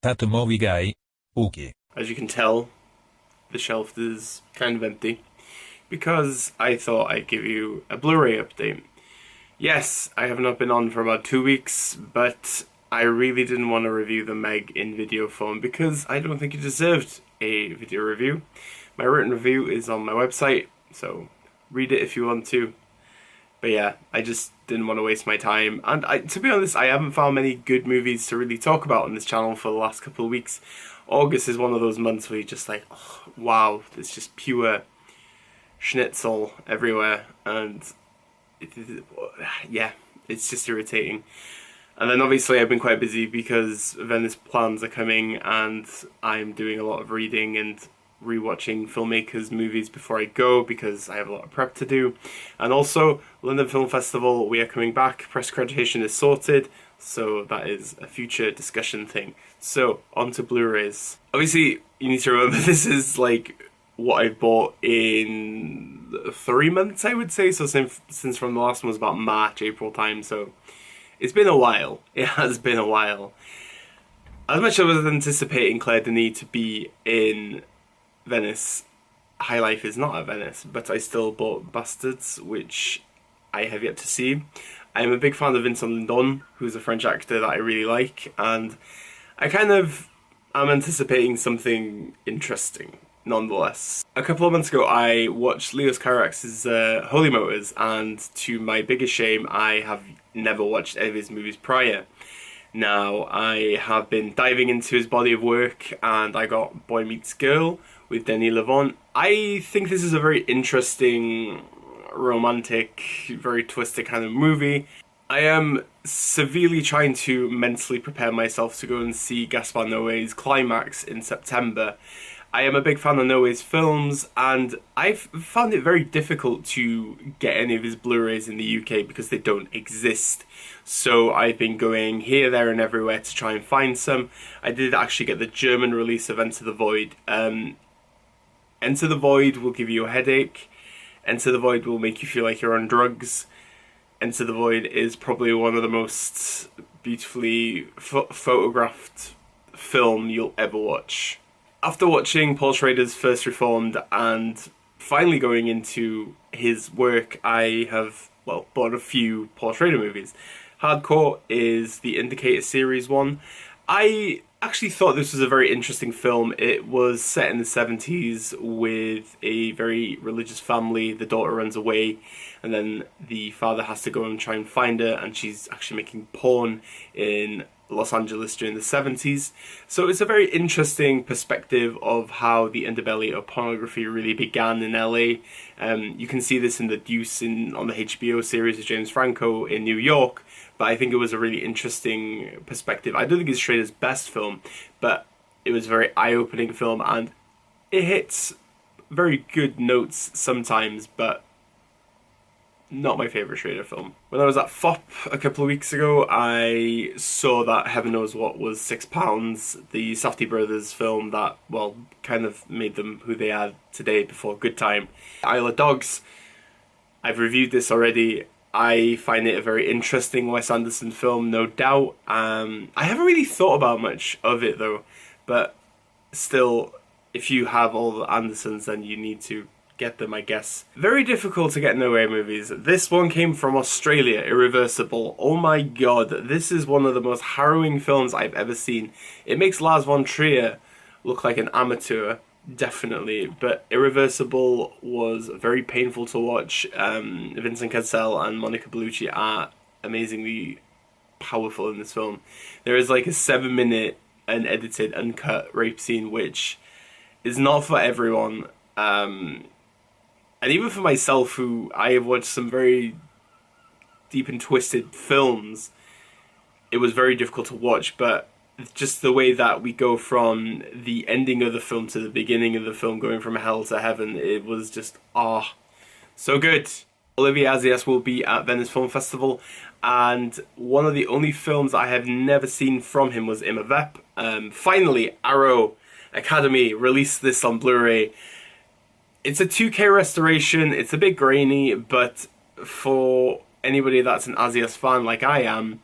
thatmovieguyUK. As you can tell, the shelf is kind of empty because I thought I'd give you a Blu Ray update. Yes, I have not been on for about 2 weeks, but I really didn't want to review The Meg in video form because I don't think it deserved a video review. My written review is on my website, so read it if you want to. But yeah, I just didn't want to waste my time. And to be honest, I haven't found many good movies to really talk about on this channel for the last couple of weeks. August is one of those months where you're just like, oh, wow, there's just pure schnitzel everywhere. And yeah, it's just irritating. And then obviously I've been quite busy because Venice plans are coming and I'm doing a lot of reading and rewatching filmmakers' movies before I go because I have a lot of prep to do. And also, London Film Festival, we are coming back. Press accreditation is sorted, so that is a future discussion thing. So, on to Blu-rays. Obviously, you need to remember this is like what I bought in 3 months, I would say. So since from the last one was about March, April time, so it's been a while. It has been a while. As much as I was anticipating Claire Denis to be in Venice, High Life is not at Venice, but I still bought Bastards, which I have yet to see. I'm a big fan of Vincent Lindon, who's a French actor that I really like, and I kind of am anticipating something interesting, nonetheless. A couple of months ago, I watched Leos Carax's Holy Motors, and to my biggest shame, I have never watched any of his movies prior. Now, I have been diving into his body of work, and I got Boy Meets Girl with Denis Lavant. I think this is a very interesting, romantic, very twisted kind of movie. I am severely trying to mentally prepare myself to go and see Gaspar Noé's Climax in September. I am a big fan of Noé's films, and I've found it very difficult to get any of his Blu-rays in the UK because they don't exist. So I've been going here, there and everywhere to try and find some. I did actually get the German release of Enter the Void. Enter the Void will give you a headache. Enter the Void will make you feel like you're on drugs. Enter the Void is probably one of the most beautifully photographed film you'll ever watch. After watching Paul Schrader's First Reformed and finally going into his work, I have, well, bought a few Paul Schrader movies. Hardcore is the Indicator Series one. I actually thought this was a very interesting film. It was set in the 70s with a very religious family. The daughter runs away and then the father has to go and try and find her, and she's actually making porn in Los Angeles during the 70s. So it's a very interesting perspective of how the underbelly of pornography really began in LA. You can see this in The Deuce on the HBO series of James Franco in New York, but I think it was a really interesting perspective. I don't think it's Schrader's best film, but it was a very eye-opening film, and it hits very good notes sometimes, but not my favourite Schrader film. When I was at FOP a couple of weeks ago, I saw that Heaven Knows What was £6, the Safdie brothers film that, well, kind of made them who they are today before Good Time. Isle of Dogs, I've reviewed this already. I find it a very interesting Wes Anderson film, no doubt. I haven't really thought about much of it though, but still, if you have all the Andersons, then you need to get them, I guess. Very difficult to get No Way movies. This one came from Australia, Irreversible. Oh my god, this is one of the most harrowing films I've ever seen. It makes Lars von Trier look like an amateur, definitely, but Irreversible was very painful to watch. Vincent Cassel and Monica Bellucci are amazingly powerful in this film. There is like a 7-minute unedited, uncut rape scene which is not for everyone. And even for myself, who I have watched some very deep and twisted films, it was very difficult to watch, but just the way that we go from the ending of the film to the beginning of the film, going from hell to heaven, it was just, so good. Olivier Assayas will be at Venice Film Festival, and one of the only films I have never seen from him was Imhotep. Finally, Arrow Academy released this on Blu-ray. It's a 2K restoration, it's a bit grainy, but for anybody that's an Assayas fan like I am,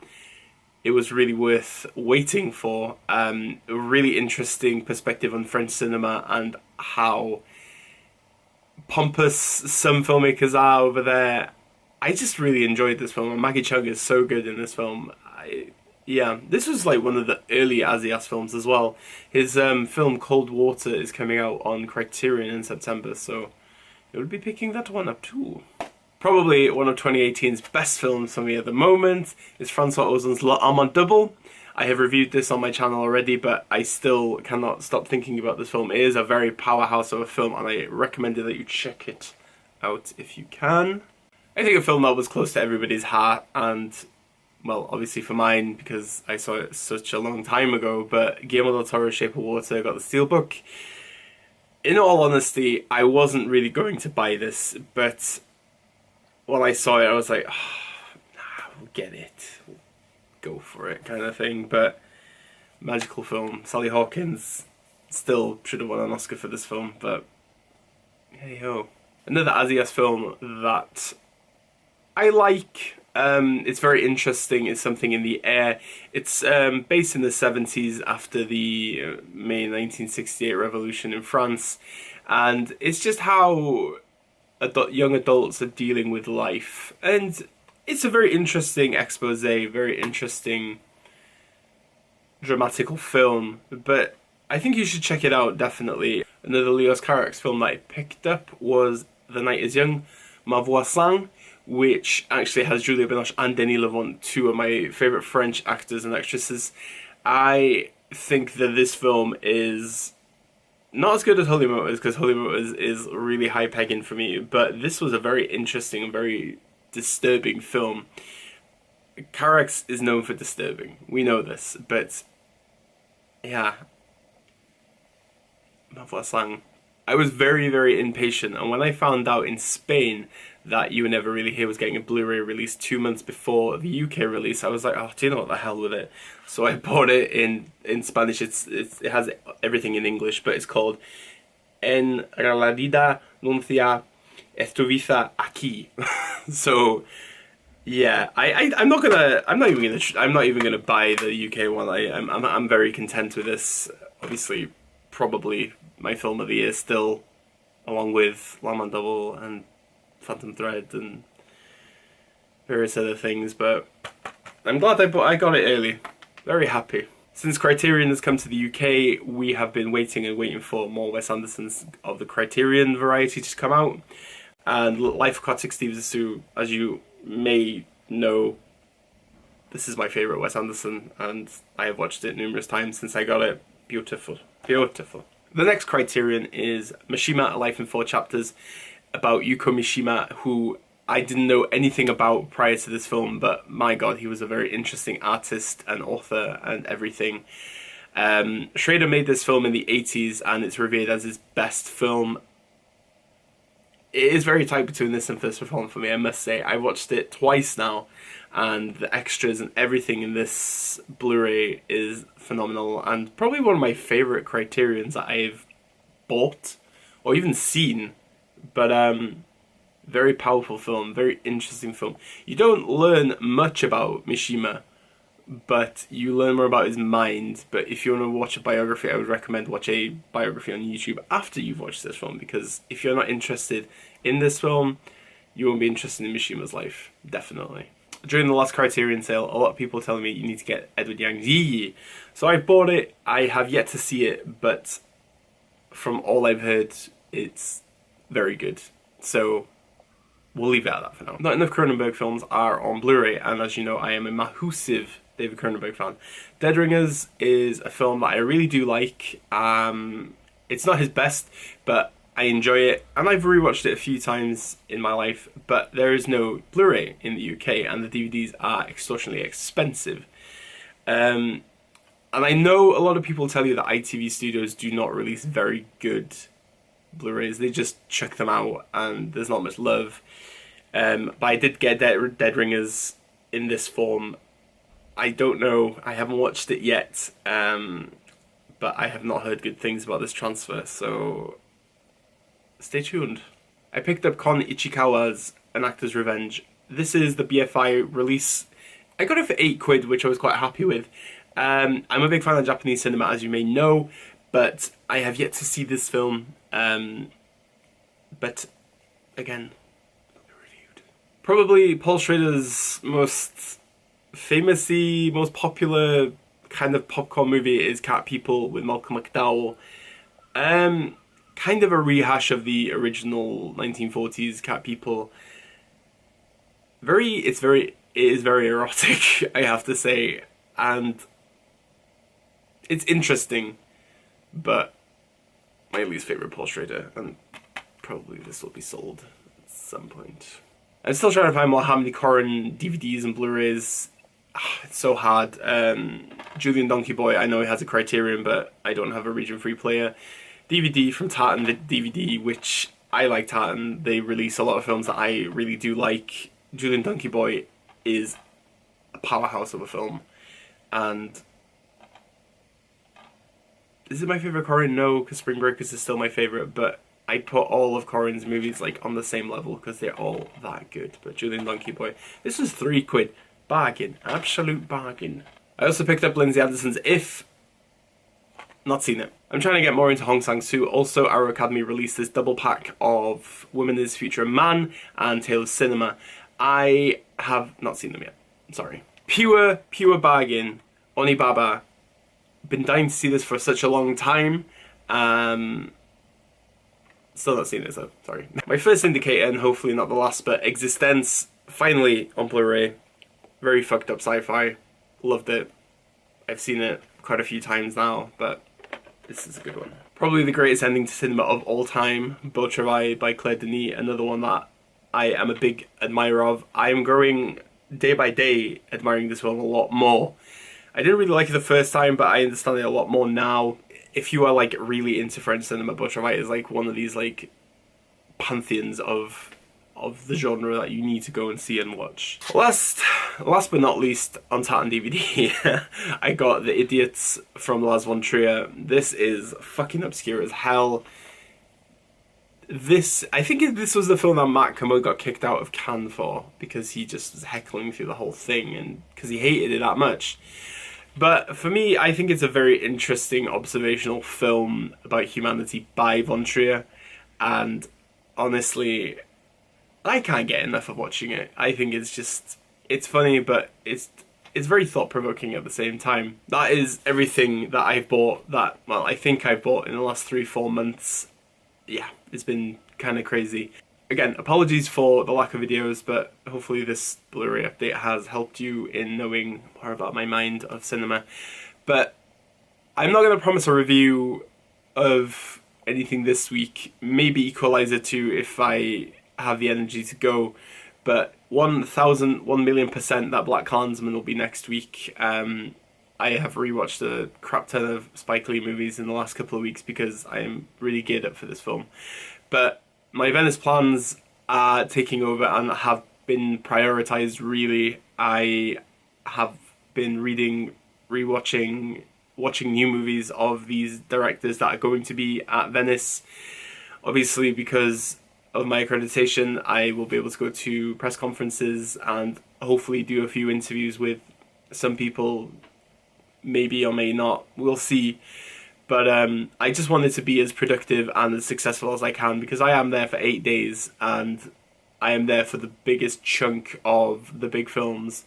it was really worth waiting for. A really interesting perspective on French cinema and how pompous some filmmakers are over there. I just really enjoyed this film, and Maggie Cheung is so good in this film. Yeah, this was like one of the early Azias films as well. His film Cold Water is coming out on Criterion in September, so you'll be picking that one up too. Probably one of 2018's best films for me at the moment is Francois Ozon's L'Amant Double. I have reviewed this on my channel already, but I still cannot stop thinking about this film. It is a very powerhouse of a film, and I recommend that you check it out if you can. I think a film that was close to everybody's heart, and, well, obviously for mine, because I saw it such a long time ago, but Guillermo del Toro's Shape of Water got the Steelbook. In all honesty, I wasn't really going to buy this, but when I saw it, I was like, oh, nah, we'll get it. We'll go for it, kind of thing. But magical film. Sally Hawkins still should have won an Oscar for this film, but hey ho. Another Azias film that I like. It's very interesting. It's Something in the Air. It's based in the 70s after the May 1968 revolution in France, and it's just how young adults are dealing with life. And it's a very interesting expose, very interesting dramatical film, but I think you should check it out, definitely. Another Leos Carax film that I picked up was The Night is Young, Ma Voisin, which actually has Julia Binoche and Denis Lavant, two of my favourite French actors and actresses. I think that this film is not as good as Holy Motors, because Holy Motors is really high pegging for me, but this was a very interesting and very disturbing film. Carax is known for disturbing, we know this, but yeah, Ma Voisin. I was very impatient, and when I found out in Spain that You Were Never Really Here was getting a Blu Ray release 2 months before the UK release, I was like, oh, do you know what, the hell with it. So I bought it in Spanish. It has everything in English, but it's called En realidad Nuncia Estuviste aquí. So yeah, I'm not even gonna buy the UK one. I'm very content with this. Obviously, probably my film of the year still, along with L'Amant Double and Phantom Thread and various other things, but I'm glad I got it early. Very happy. Since Criterion has come to the UK, we have been waiting for more Wes Andersons of the Criterion variety to come out. And Life Aquatic Steve Zissou, as you may know, this is my favourite Wes Anderson, and I have watched it numerous times since I got it. Beautiful. Beautiful. The next Criterion is Mishima, A Life in 4 Chapters, about Yuko Mishima, who I didn't know anything about prior to this film, but my god, he was a very interesting artist and author and everything. Schrader made this film in the 80s, and it's revered as his best film. It is very tight between this and First Reform for me, I must say. I watched it twice now, and the extras and everything in this Blu-ray is phenomenal, and probably one of my favourite Criterions that I've bought, or even seen. But very powerful film, very interesting film. You don't learn much about Mishima, but you learn more about his mind. But if you want to watch a biography, I would recommend watch a biography on YouTube after you've watched this film, because if you're not interested in this film, you won't be interested in Mishima's life, definitely. During the last Criterion sale, a lot of people were telling me you need to get Edward Yang's Yi. So I bought it. I have yet to see it, but from all I've heard, it's very good. So we'll leave it at that for now. Not enough Cronenberg films are on Blu-ray, and as you know, I am a massive David Cronenberg fan. Dead Ringers is a film that I really do like. It's not his best, but I enjoy it, and I've rewatched it a few times in my life, but there is no Blu-ray in the UK, and the DVDs are extortionately expensive. And I know a lot of people tell you that ITV Studios do not release very good Blu-rays. They just chuck them out, and there's not much love. But I did get Dead Ringers in this form. I don't know, I haven't watched it yet, but I have not heard good things about this transfer, so stay tuned. I picked up Kon Ichikawa's An Actor's Revenge. This is the BFI release. I got it for £8, which I was quite happy with. I'm a big fan of Japanese cinema, as you may know, but I have yet to see this film. But again, reviewed. Probably Paul Schrader's most famously, most popular kind of popcorn movie is Cat People with Malcolm McDowell. Kind of a rehash of the original 1940s Cat People. It is very erotic, I have to say, and it's interesting, but my least favourite Paul Schrader, and probably this will be sold at some point. I'm still trying to find more Harmony Korine DVDs and Blu Rays. It's so hard. Julian Donkey Boy, I know he has a Criterion, but I don't have a region-free player. DVD from Tartan DVD, which I like Tartan. They release a lot of films that I really do like. Julian Donkey Boy is a powerhouse of a film, and is it my favourite Korine? No, because Spring Breakers is still my favourite, but I put all of Korine's movies like on the same level because they're all that good. But Julian Donkey Boy, this was £3. Bargain, absolute bargain. I also picked up Lindsay Anderson's If. Not seen it. I'm trying to get more into Hong Sang-soo. Also, Arrow Academy released this double pack of Woman is Future Man and Tale of Cinema. I have not seen them yet. Sorry. Pure bargain. Onibaba. Been dying to see this for such a long time. Still not seen it, so sorry. My first indicator, and hopefully not the last, but Existence, finally on Blu Ray. Very fucked up sci-fi. Loved it. I've seen it quite a few times now, but this is a good one. Probably the greatest ending to cinema of all time, Beau Travail by Claire Denis, another one that I am a big admirer of. I am growing day by day admiring this film a lot more. I didn't really like it the first time, but I understand it a lot more now. If you are like really into French cinema, Beau Travail is like one of these like pantheons of the genre that you need to go and see and watch. Last but not least, on Tartan DVD, I got The Idiots from Lars von Trier. This is fucking obscure as hell. I think this was the film that Matt Camo got kicked out of Cannes for, because he just was heckling through the whole thing, and because he hated it that much. But for me, I think it's a very interesting observational film about humanity by von Trier, and honestly, I can't get enough of watching it. I think it's funny, but it's very thought-provoking at the same time. That is everything that I've bought I think I've bought in the last 3-4 months. Yeah, it's been kind of crazy. Again, apologies for the lack of videos, but hopefully this Blu-ray update has helped you in knowing more about my mind of cinema. But I'm not going to promise a review of anything this week. Maybe Equalizer 2 if I have the energy to go, but 1,000,000,000% that Black Klansman will be next week. I have rewatched a crap ton of Spike Lee movies in the last couple of weeks because I am really geared up for this film. But my Venice plans are taking over and have been prioritized really. I have been reading, rewatching, watching new movies of these directors that are going to be at Venice. Obviously, because of my accreditation, I will be able to go to press conferences and hopefully do a few interviews with some people, maybe or may not, we'll see. But I just wanted to be as productive and as successful as I can, because I am there for 8 days and I am there for the biggest chunk of the big films.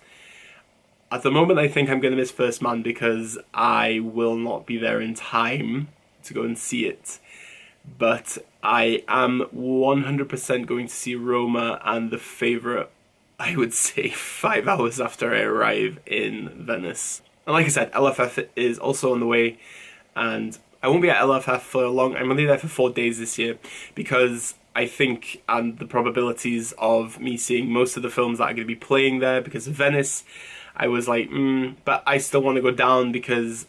At the moment, I think I'm going to miss First Man because I will not be there in time to go and see it. But I am 100% going to see Roma and The Favourite, I would say, 5 hours after I arrive in Venice. And like I said, LFF is also on the way, and I won't be at LFF for long. I'm only there for 4 days this year, because I think, and the probabilities of me seeing most of the films that are going to be playing there because of Venice, I was like, but I still want to go down because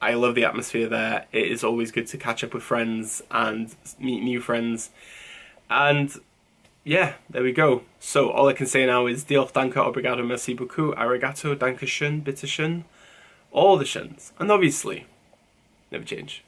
I love the atmosphere there. It is always good to catch up with friends and meet new friends. And yeah, there we go. So all I can say now is Diolch, danke, obrigado, merci beaucoup, arigato, danke schön, bitte schön, all the shuns. And obviously, never change.